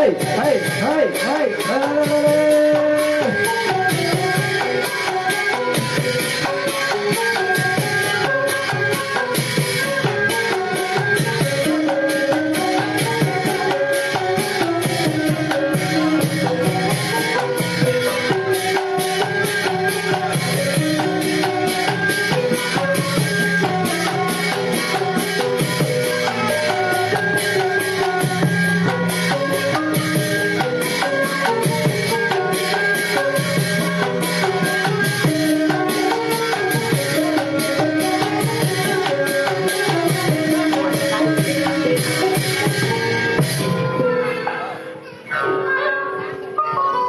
ฮ้ยเฮ้ยเฮ้ยเฮ้ยเฮ้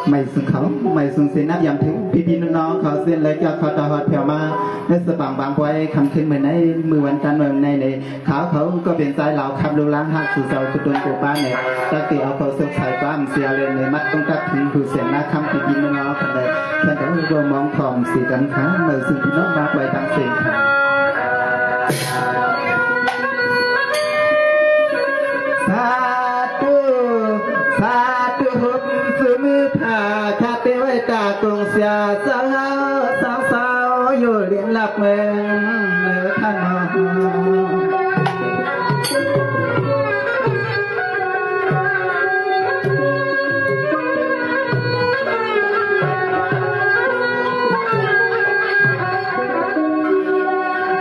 ไม่สุเขาไม่สุเสนับยามถึงพี่น้องเขาเส้นเลยจะเขาตาหอดแถวมาในสปางบางไว้คำขึ้นเหมือนในมือวันกันเหมือนในเขาก็เป็นสายเหล่าคำลูล้างหักสู่เสาสุดดนตัวป้าเนี่ยตะกี้เอาเขาเสื้อใส่ป้ามเสียเลยในมัดต้องตัดถึงผู้เสียงนาคำพี่น้องคนใดแค่ต้องรวมมองถ่อมสีกันค้าไม่สุพี่น้องมาไว้ตั้งเสียงค่ะสาธุหุบสุมือผ่าคาเตไว้ตากงเสียสาวอยู่เรียนหลับเมืองเนื้อข้าน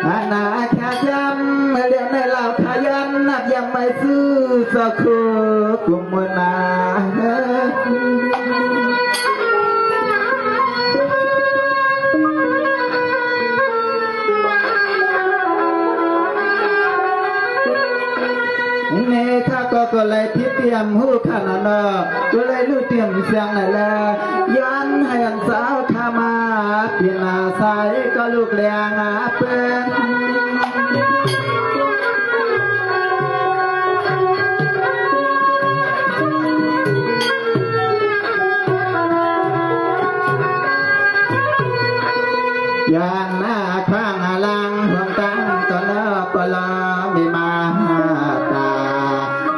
อาณาแค่ยำเรียนในเหล่าขยันนับยังไม่ซื้อสักกุมนาก็เลยพิเตรียมหูขนาดนั้นก็เลยรู้เตรียมเสียงนั่นแหละยันให้อันสาวขามาเปลี่ยนอาศัยก็ลูกเลี้ยงเป็นยันหน้าข้างลังห่วงตั้งตอนนั้นก็ลาไม่มาตา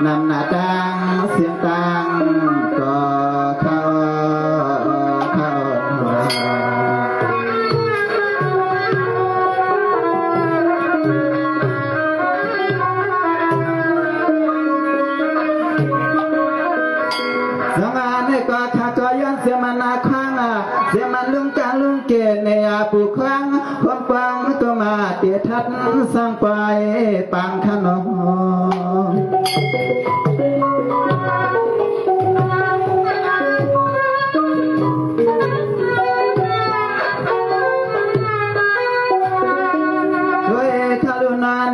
นำหน้าตังเสียงตังก็เข้าสงานในก็ข้าก็ย้อนเสียมันนาครั้งเสียมันลุงกลางลุงเกศในอาปุครั้งความปังก็มาเตียทัดสร้างไปปังขนม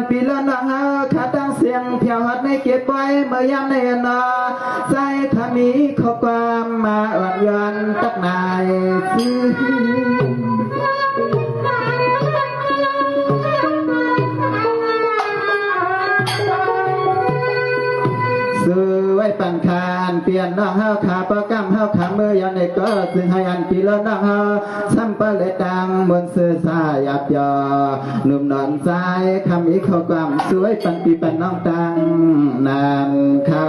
ปีละนังขาตั้งเสียงเพียวหัดในเก็บไว้เมื่อยามในนาใจถ้ามีข้อความมาอ่อนย้อนตักนายซื้อไว้ปันคานเปลี่ยนน้องเฮาขาประกำเฮาขาเมื่อยามในก็ซึ่งให้อันปีละนังเฮาซ้ำปะเลยตังบนเสื้อสายหยับยอหนุ่มนอนใจคำอีกข้อความสวยปันปีปันน้องตังนานเข้า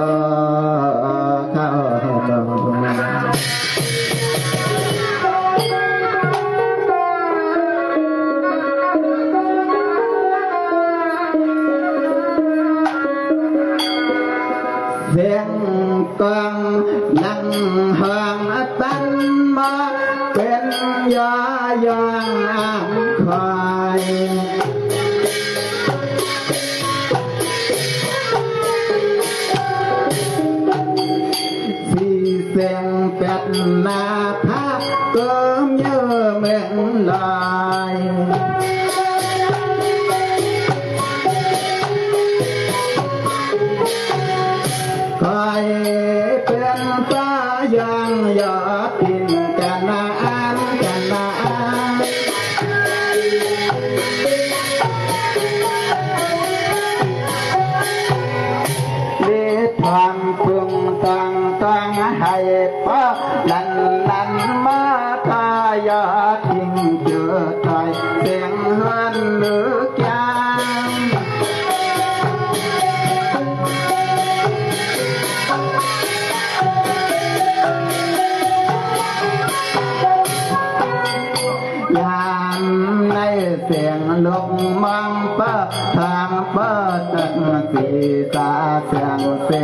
เสียงกองนั่งห้องปันมาเป็นยายางคอยสีเสียงเป็ดนาภาพเกิมเยอะเหมือนลอยคอยเป็นฟ้ายังยอดกินกันนานเลือดทองปรุงต้องให้พ่อนั่นมาทายาทิ้งเจอถอยเสียงเฮือนหรือยาง เสียงลงมังเปิดทางเปิดตักสีตาเสี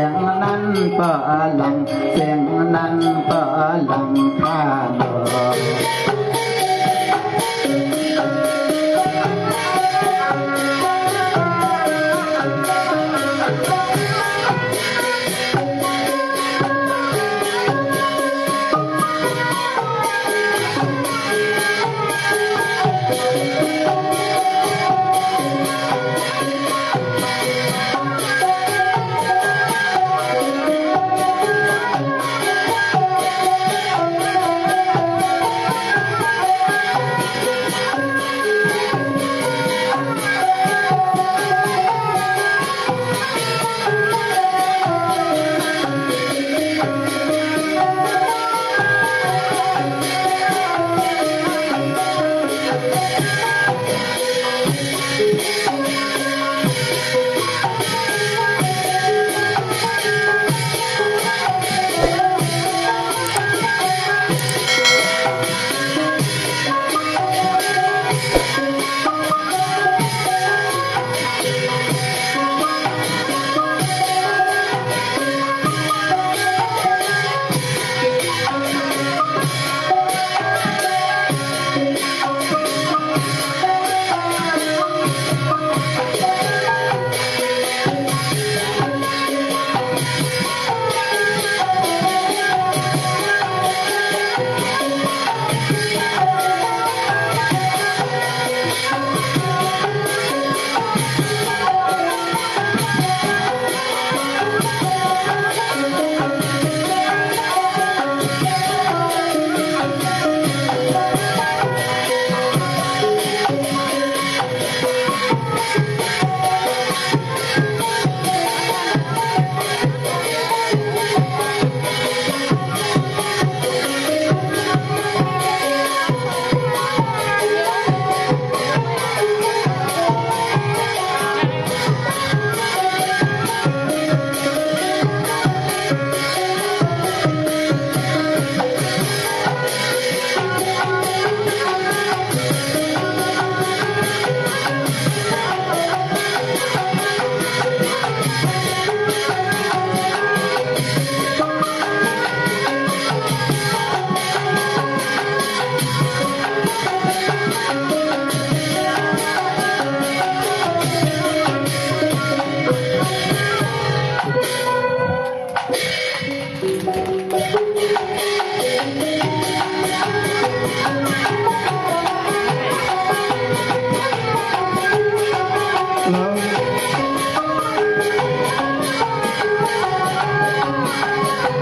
ยงนั้นเปิดหลังเสียงนั้นเปิดหลังข้าดอก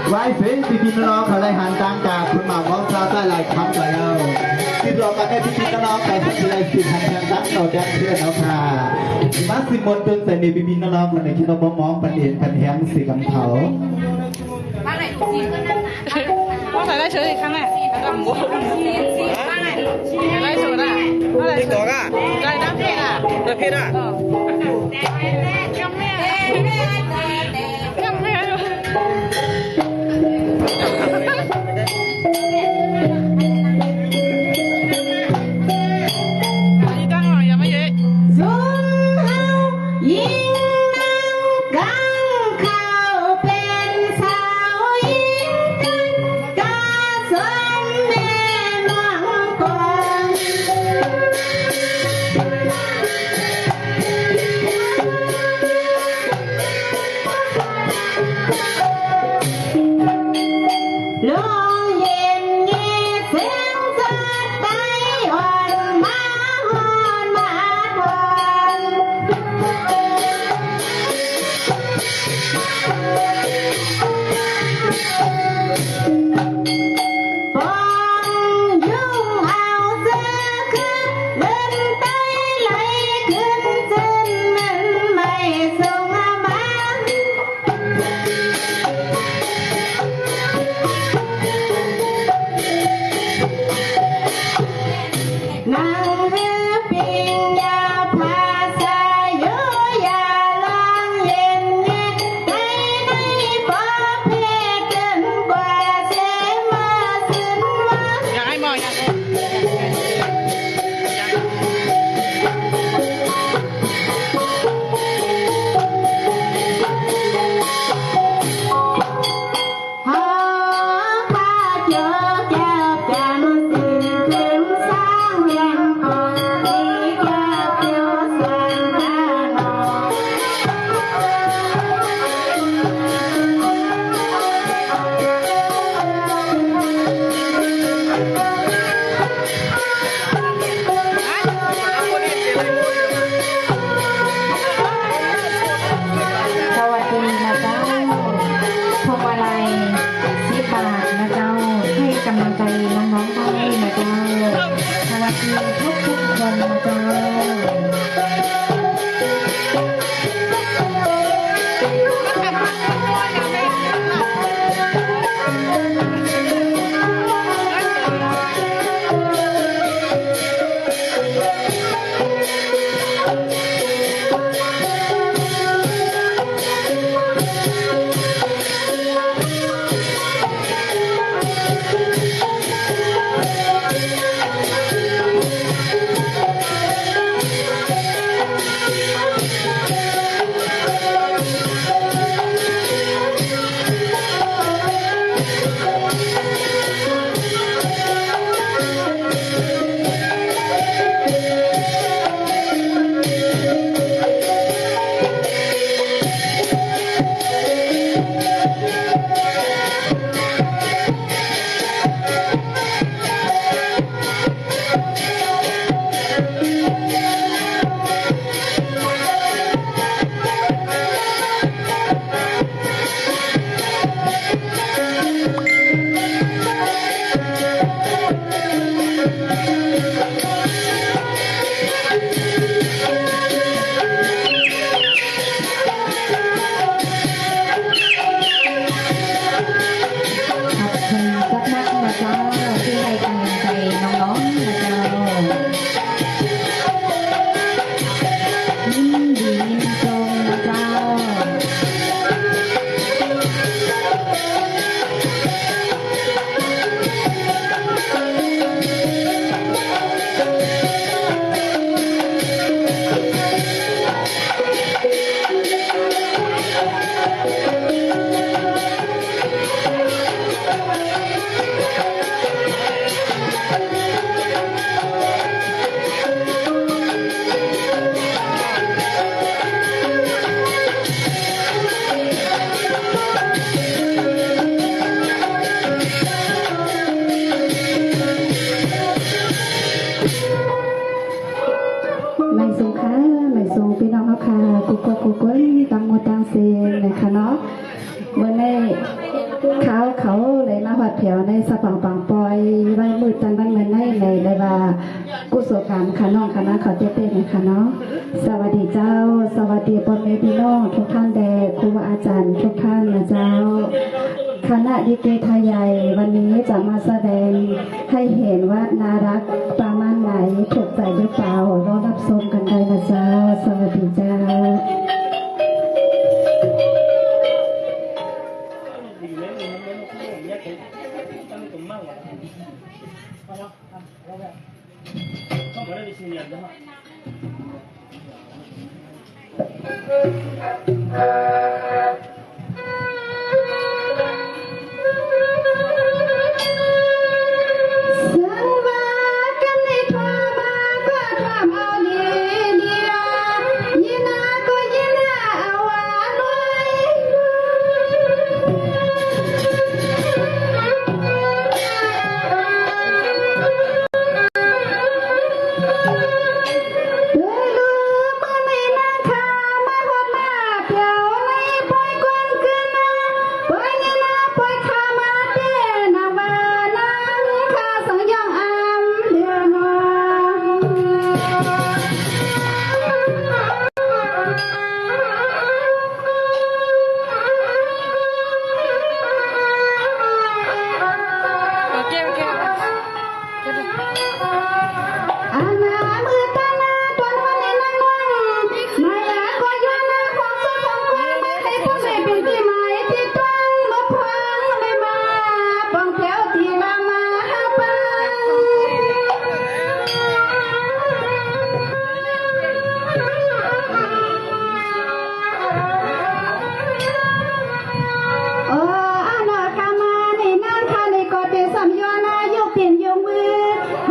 ไว้เฟ้นพี่น้องเขาเลยหันต่างจากคุณหมอมองซาใต้ลายคำใจเอาที่รอกันได้พี่น้องไปสักทีไรสิหันทางตั้งเราแดงเชื่อเอาค่ะมาสิมนจนใส่ในพี่น้องคนไหนที่เรามองปันเห็นปันแหงสีกำเขาบ้านไหนสีก็นั่นนะว่าใส่ได้เฉยอีกครั้งแหละแล้วก็หมูสีบ้านไหนได้เฉยได้อะไรเฉยได้ได้น้ำเพชรอ่ะน้ำเพชรอ่ะเ ทนะเจ้าให้กำลังใจน้องๆได้นะเจ้าสวัสดีทุกคนนะเจ้า เขาเลยมาหัดแถวในสะปังปังปอยไว้มืดจันบ้านเมืองในได้ว่ากุศลกรรมค่ะน้องคณะเขาเต้นนะคะเนาะสวัสดีเจ้าสวัสดีพ่อแม่พี่น้องทุกท่านแด่ครูบาอาจารย์ทุกท่านนะเจ้าคณะดิเกไทยใหญ่วันนี้จะมาแสดงให้เห็นว่าน่ารักประมาณไหนถูกใจหรือเปล่ารอรับชมกันได้นะเจ้าสวัสดีเจ้า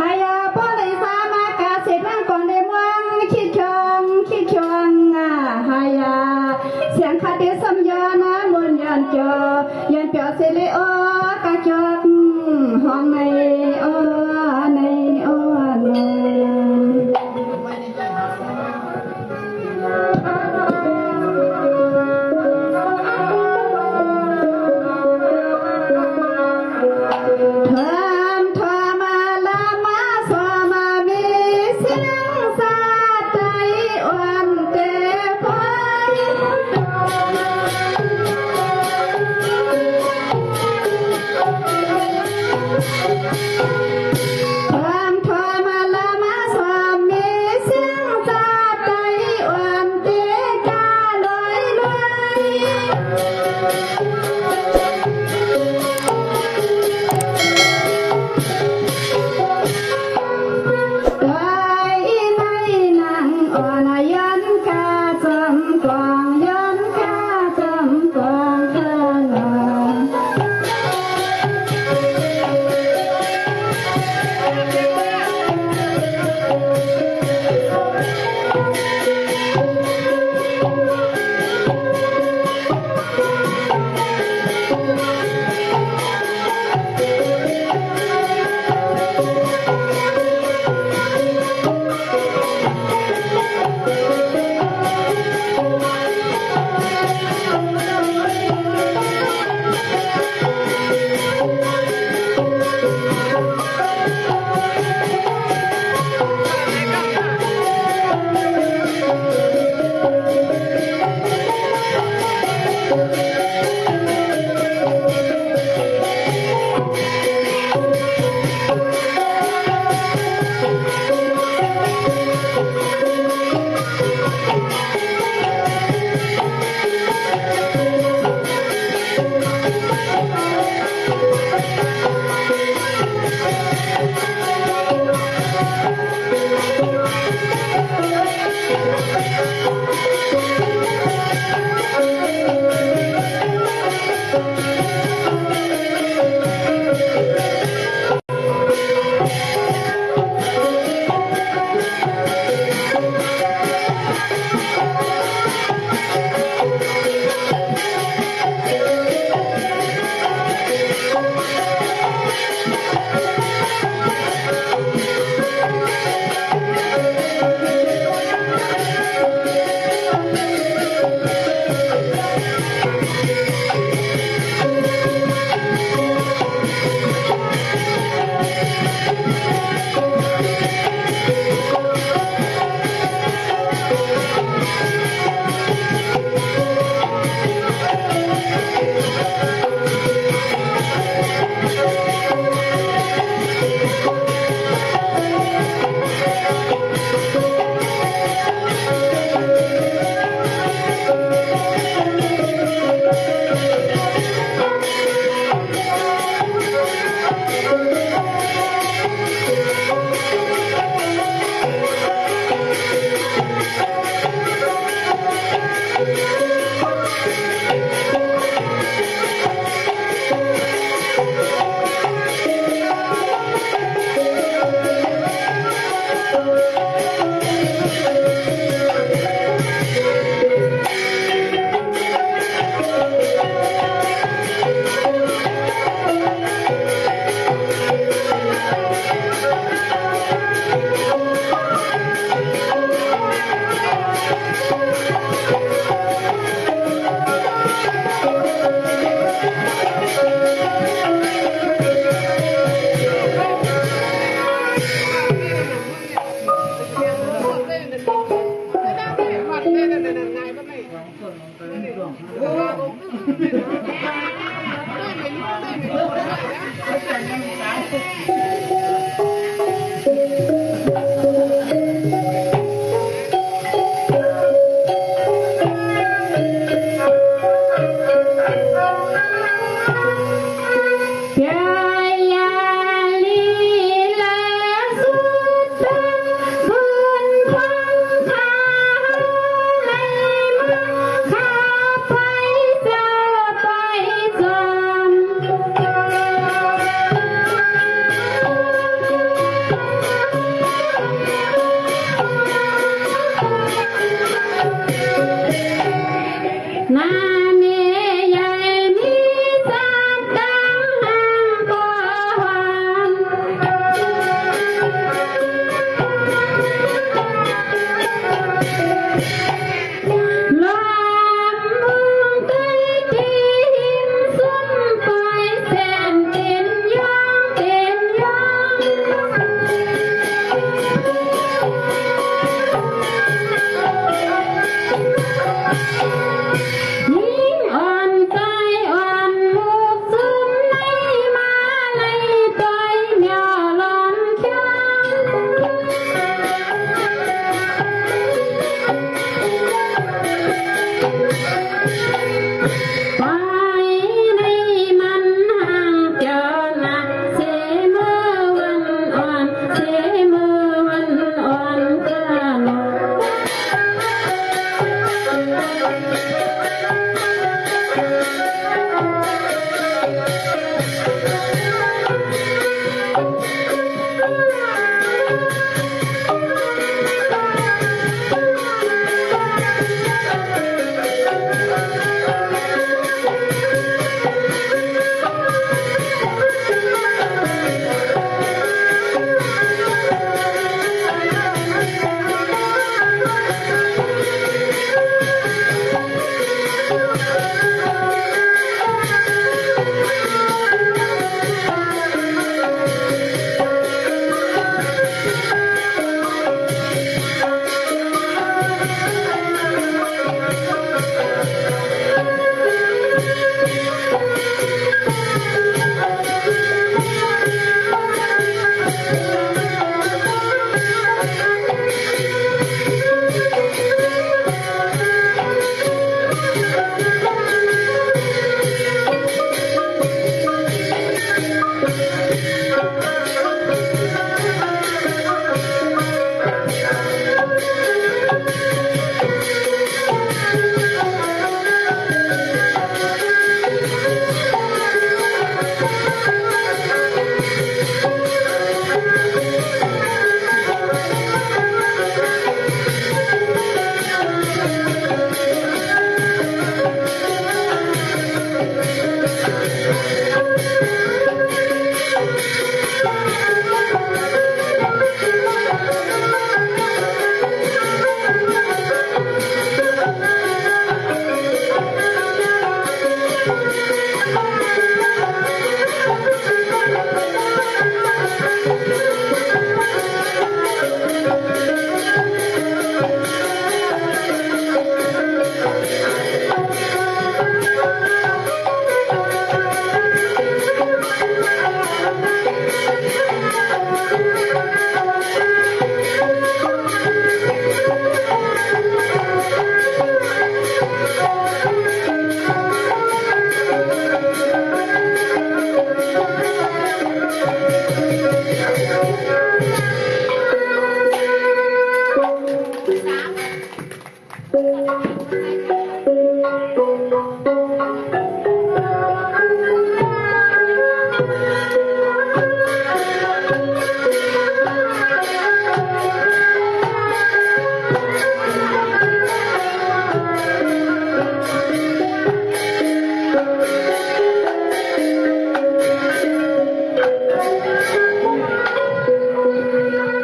พยา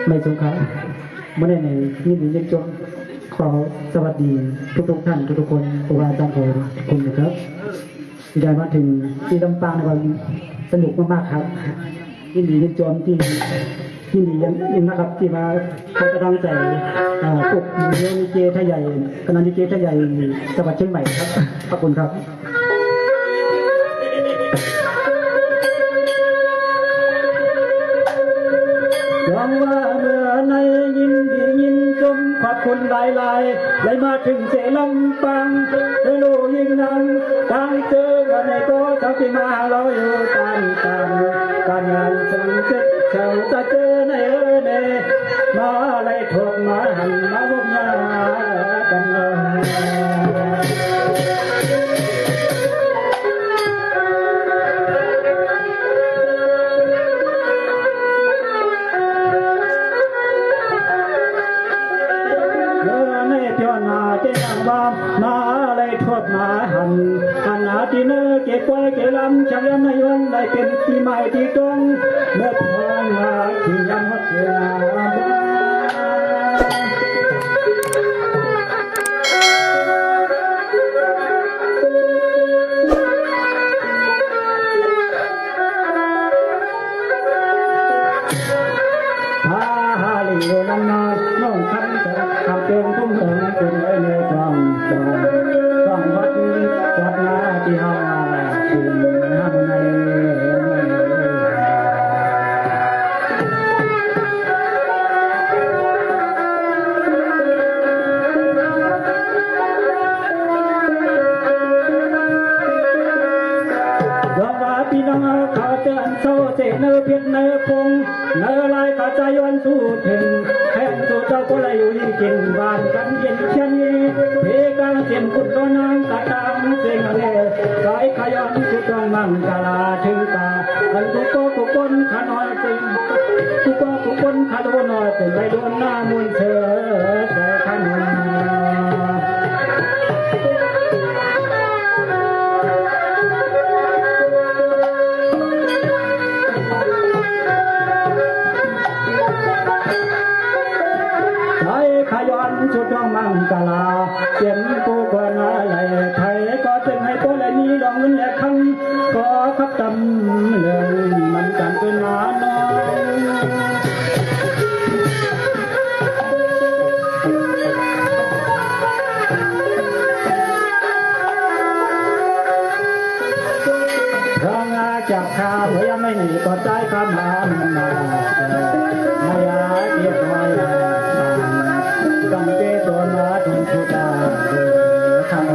ไม่สงขาเมื่อในที่นี้ยังจบขอสวัสดีทุกท่านทุกคนครูบาอาจารย์ขอคุณนะครับที่ได้มาถึงที่ลำปางในวันสนุกมากๆครับยินดียังจมที่ยินดียังนะครับที่มาขอกำลังใจพวกเลี้ยงนิเกท่าใหญ่คณะนิเกท่าใหญ่จังหวัดเชียงใหม่ครับขอบคุณครับ งว่าเมื่อในยินดียินชมขอบคุณหลายๆได้มาถึงเสลำปังเธอรู้ยิ่งนังดังเจอกันในโกสักที่มาเราอยู่กันการงานสังเกตเจ้าจะเจอในเนมาอะไรถูกมาหันมาบุกมากันมาอะไรทอดมาหันอาที่เนื้อเก็บไว้เก็บลำฉันยังไม่ยอมได้เป็นปีใหม่ที่ตรงเมื่อพองมาที่ยังหัดเวลาน้องทันจะทำเกินทุ่มเถิงเป็นไว้ในฟังวัดนาที่ห้าคุณห้ามในพี่น้องเขาเตือนโซ่เสนอเพียรเนอพงเนอลายขาใจวันสู้ถึงแทนสู่เจ้าก็เลยอยู่ยิ่งกินบ้านกันเย็นเช่นนี้เพกังเสียงกุดโดนางตาตามเสียงเล่สายขยันสุดตรงมังกลาถึงตาอันกุโกกุปนขน้อยจึงกุโกกุปนขโดนน้อยจึงไปโดนหน้ามุนเสือแต่ขนมขย้อนชุดน้องมังกลาเสียงปูกว่านาไหลไทยก็จึงให้ตัวและนี้ดองเงินและคำก็ขับจำเรื่องมันจังเป็นหาน้อยร้องอาจากข้าเพื่อไม่หนีก็ใจข้ามาไม่อยากเรียกร้อยตั้งเจตนาถึงชุดาทาง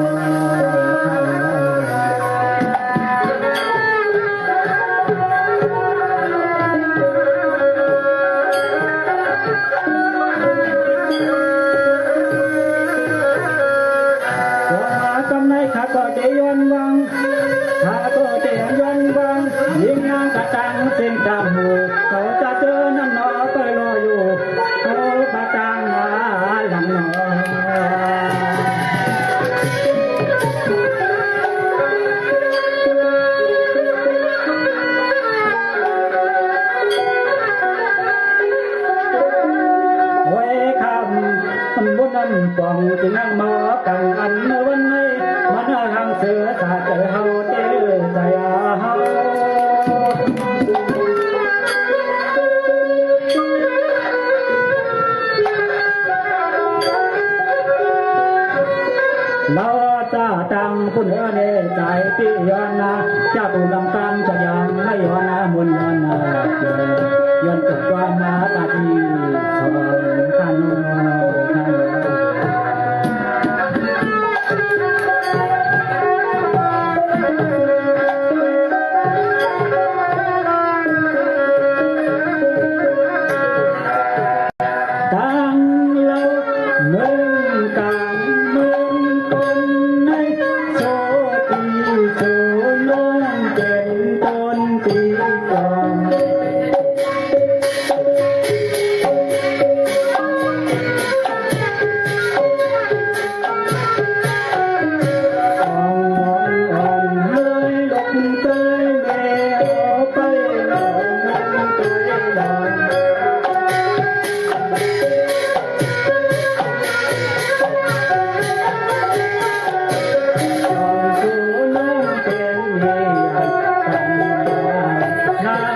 กำในข้าก็จะย้อนวังข้าก็จะย้อนวังยิ่งนางกระตังเส้นดำหูเขาจะเจอนั่นนอไปรออยู่เขากระตังหลังนอไว้คำมันบุญนั้นป่องจึงนั่งมอกังอันเมื่อวันนี้มันหางเสือสาเจอเฮาเต้ใจเฮาเราจะตังผู้เหนือเนใจที่ย้อนนาจะตุลำกางจะยังไม่ย้อนนามุนย้อนนาย้อนตกความมาตาทีสอนกันนา